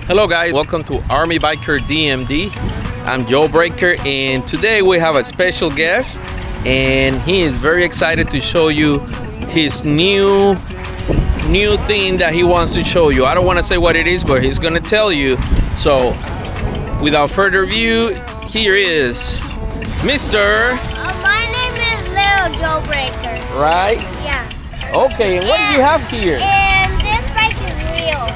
Hello guys, welcome to Army Biker DMD. I'm Joe Breaker and today we have a special guest and he is very excited to show you his new thing that he wants to show you. I don't want to say what it is, but he's gonna tell you. So without further ado, here is Mr. My name is Little Joe Breaker. Right? Yeah. Okay, and what do you have here? And this bike is real.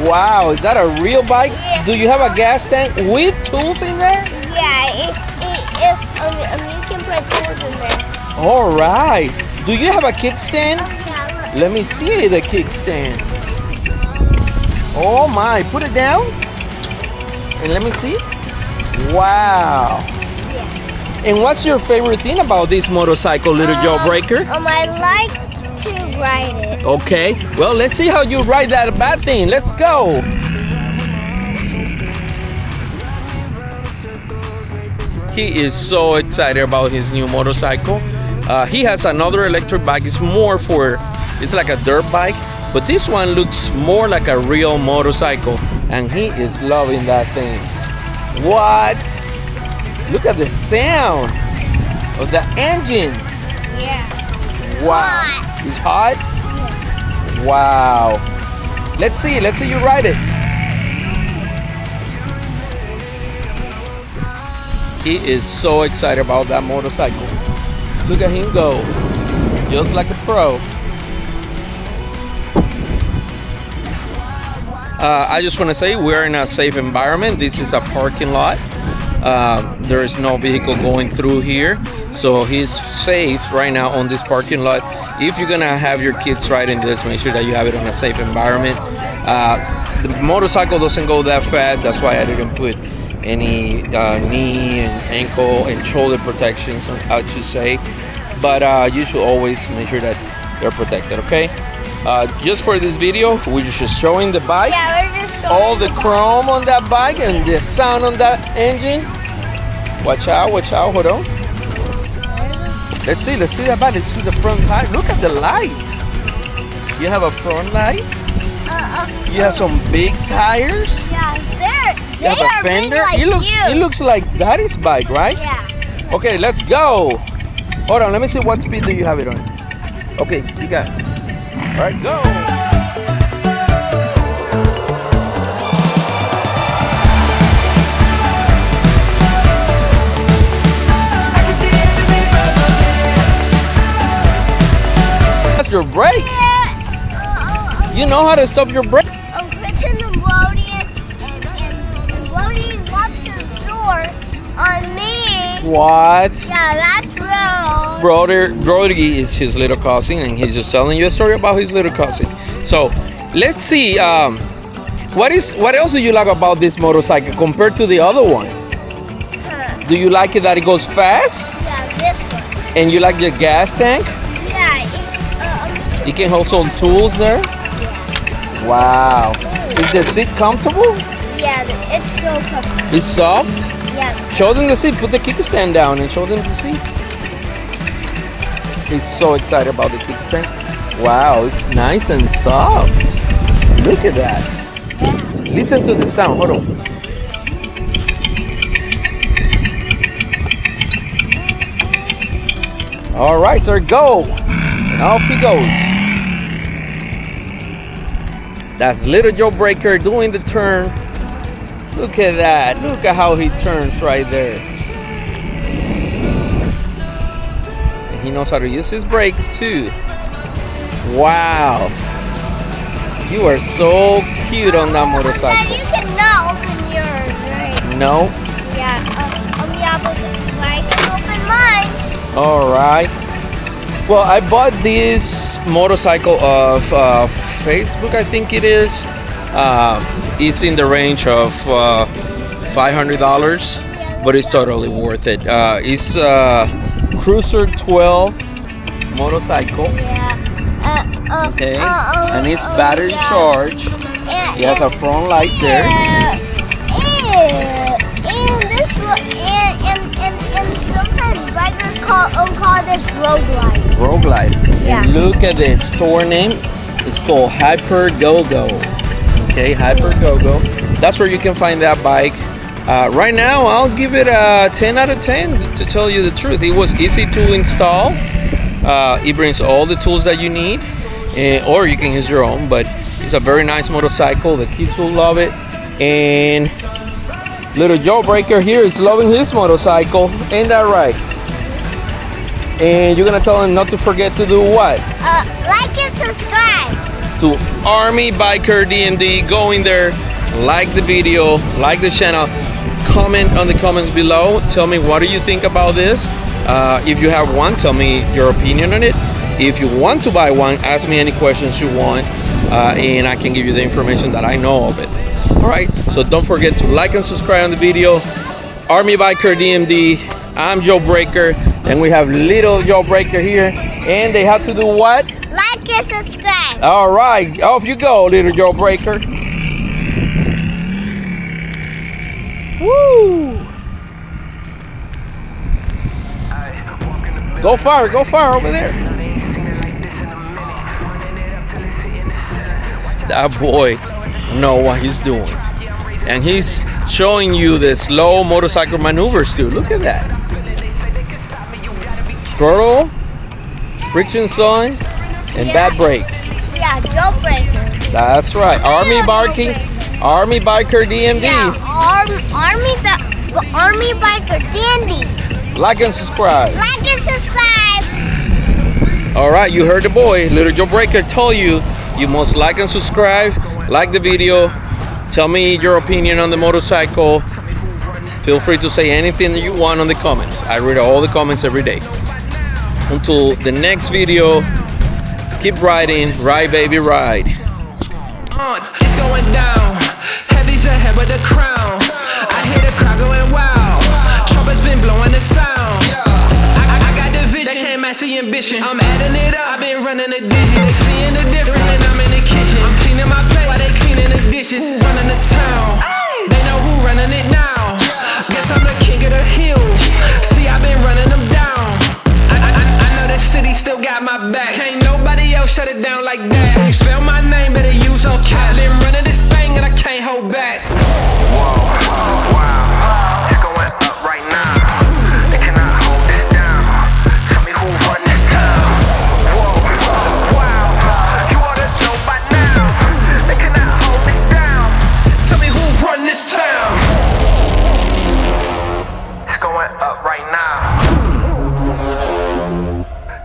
Wow, is that a real bike? Yeah. Do you have a gas tank with tools in there? Yeah, you can put tools in there. All right. Do you have a kickstand? Yeah, Let me see the kickstand. Oh my, put it down. And let me see. Wow. Yeah. And what's your favorite thing about this motorcycle, Little Joe Breaker? I like to ride it. Okay, well, let's see how you ride that bad thing. Let's go. He is so excited about his new motorcycle. He has another electric bike. It's like a dirt bike, but this one looks more like a real motorcycle, and he is loving that thing. What? Look at the sound of the engine. Yeah. Wow. Hot. It's hot? Wow. Let's see you ride it. He is so excited about that motorcycle. Look at him go. Just like a pro. I just want to say we're in a safe environment. This is a parking lot. There is no vehicle going through here. So he's safe right now on this parking lot. If you're gonna have your kids riding this, make sure that you have it on a safe environment. The motorcycle doesn't go that fast. That's why I didn't put any knee and ankle and shoulder protections, I should say. But you should always make sure that they're protected, okay? Just for this video, we're just showing the bike. Yeah, we're just showing all the chrome on that bike and the sound on that engine. Watch out, hold on. Let's see that bike. Let's see the front tire. Look at the light. You have a front light. You have some big tires. Yeah, You have a fender. Like It looks like Daddy's bike, right? Yeah. Okay, let's go. Hold on, let me see what speed do you have it on. Okay, you got it. All right, go. That's your brake. You know how to stop your brake? It's in the roadie and roadie locks his door on me. What? Yeah, that's real. Brody is his little cousin, and he's just telling you a story about his little cousin. So let's see. What else do you like about this motorcycle compared to the other one? Do you like it that it goes fast? Yeah, this one. And you like the gas tank? Yeah. You can hold some tools there. Wow. Is the seat comfortable? Yeah, it's so comfortable. It's soft? Yes. Show them the seat. Put the kickstand down and show them the seat. He's so excited about the kickstand. Wow, it's nice and soft. Look at that. Listen to the sound. Hold on. All right, sir, go. And off he goes. That's Little Joe Breaker doing the turn. Look at that. Look at how he turns right there. And he knows how to use his brakes too. Wow. You are so cute on that motorcycle. Yeah, you cannot open yours, right? No? Yeah, but I can open mine. All right. Well, I bought this motorcycle of Facebook, I think it is. It's in the range of $500, but it's totally worth it. It's a Cruiser 12 motorcycle. Yeah. Okay, and it's battery charged. It has a front light there. And this and sometimes bikers call this Road Glide. Road Glide. Yeah. And look at the store name. It's called Hyper Go Go. Okay, Hyper Go Go. That's where you can find that bike. Right now, I'll give it a 10 out of 10 to tell you the truth. It was easy to install. It brings all the tools that you need, or you can use your own, but it's a very nice motorcycle. The kids will love it. And little Joe Breaker here is loving his motorcycle. Ain't that right? And you're gonna tell him not to forget to do what? Like and subscribe. To Army Biker DMD. Go in there, like the video, like the channel, comment on the comments below. Tell me, what do you think about this? If you have one, tell me your opinion on it. If you want to buy one, ask me any questions you want, and I can give you the information that I know of it. All right, so don't forget to like and subscribe on the video. Army Biker DMD. I'm Joe Breaker, and we have little Joe Breaker here, and they have to do what? Like and subscribe. All right, off you go, little Joe Breaker. Woo! Go far over there. That boy know what he's doing, and he's showing you the slow motorcycle maneuvers too. Look at that. Throttle, friction sign, and that brake. Yeah, Joe Breaker. That's right. Army Biker DMD. Yeah, Army Biker DMD. Like and subscribe. Like and subscribe. All right, you heard the boy. Little Joe Breaker told you must like and subscribe. Like the video. Tell me your opinion on the motorcycle. Feel free to say anything that you want on the comments. I read all the comments every day. Until the next video, keep riding. Ride, baby, ride. It's going down. Heavy's ahead with the crown. I hear the crowd going wild. Trumpet's been blowing the sound. I got the vision. They can't match the ambition. I'm adding it up. I've been running the digits. They seeing the difference when I'm in the kitchen. I'm cleaning my plate while they cleaning the dishes. Running the town. They know who running it now. Guess I'm the king of the hill. See, I've been running them down. I know the city still got my back. Can't nobody else shut it down like that. When you spell my name, better use all caps. Been running this thing and I can't hold back. Whoa, wow, it's going up right now. They cannot hold this down. Tell me who run this town. Whoa, wow, you ought to know by now. They cannot hold this down. Tell me who run this town. It's going up right now.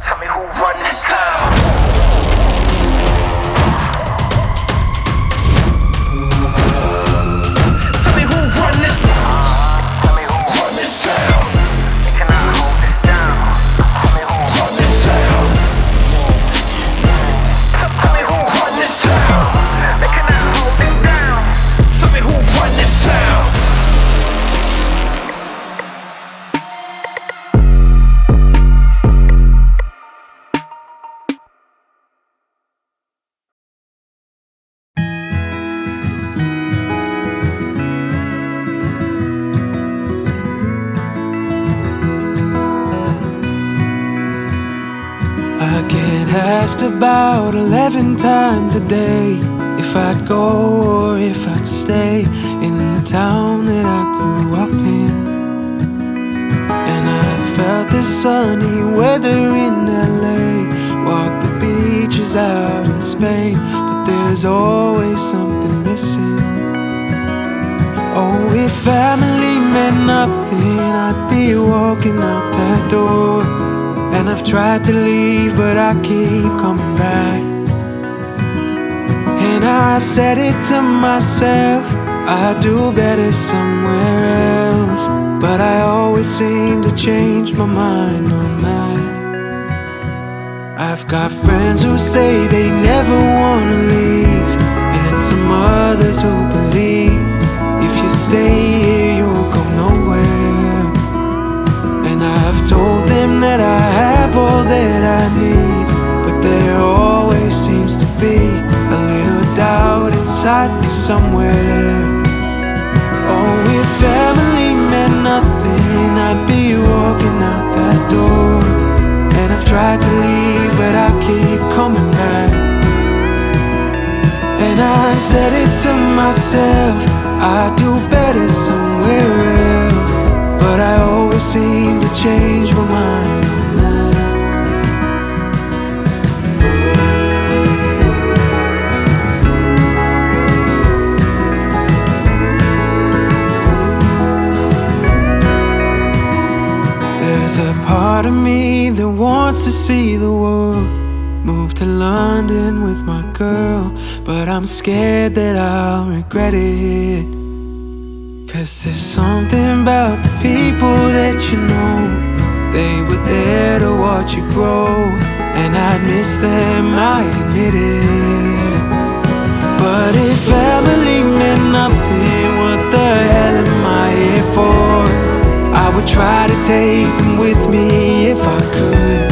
Tell me who run this town. Tell me who run this. Tell me who run this town. They cannot hold this down. Tell me who run this town. Tell me who run this town. They cannot hold this down. Tell me who run this town. I get asked about 11 times a day if I'd go or if I'd stay in the town that I grew up in. And I felt the sunny weather in LA, walked the beaches out in Spain, but there's always something missing. Oh, if family meant nothing, I'd be walking out that door. And I've tried to leave, but I keep coming back. And I've said it to myself, I'd do better somewhere else, but I always seem to change my mind on that. I've got friends who say they never wanna leave, and some others who believe if you stay here you'll go nowhere. And I've told them that I have all that I need, but there always seems to be a little doubt inside me somewhere. Oh, if family meant nothing, I'd be walking out that door. And I've tried to leave, but I keep coming back. And I've said it to myself, I'd do better somewhere else, but I always seem to change my mind on that. There's a part of me that wants to see the world, move to London with my girl, but I'm scared that I'll regret it. 'Cause there's something about the people that you know, they were there to watch you grow, and I'd miss them, I admit it. But if family meant nothing, what the hell am I here for? I would try to take them with me if I could.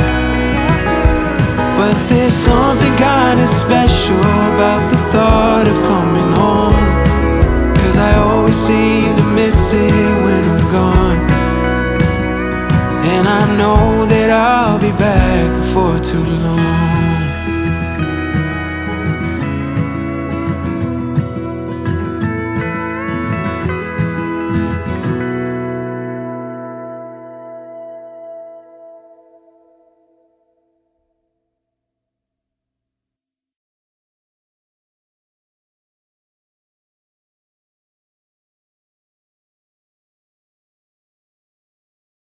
But there's something kinda special about the thought of coming home, 'cause I always seem to miss it when I'm gone. And I know that I'll be back before too long.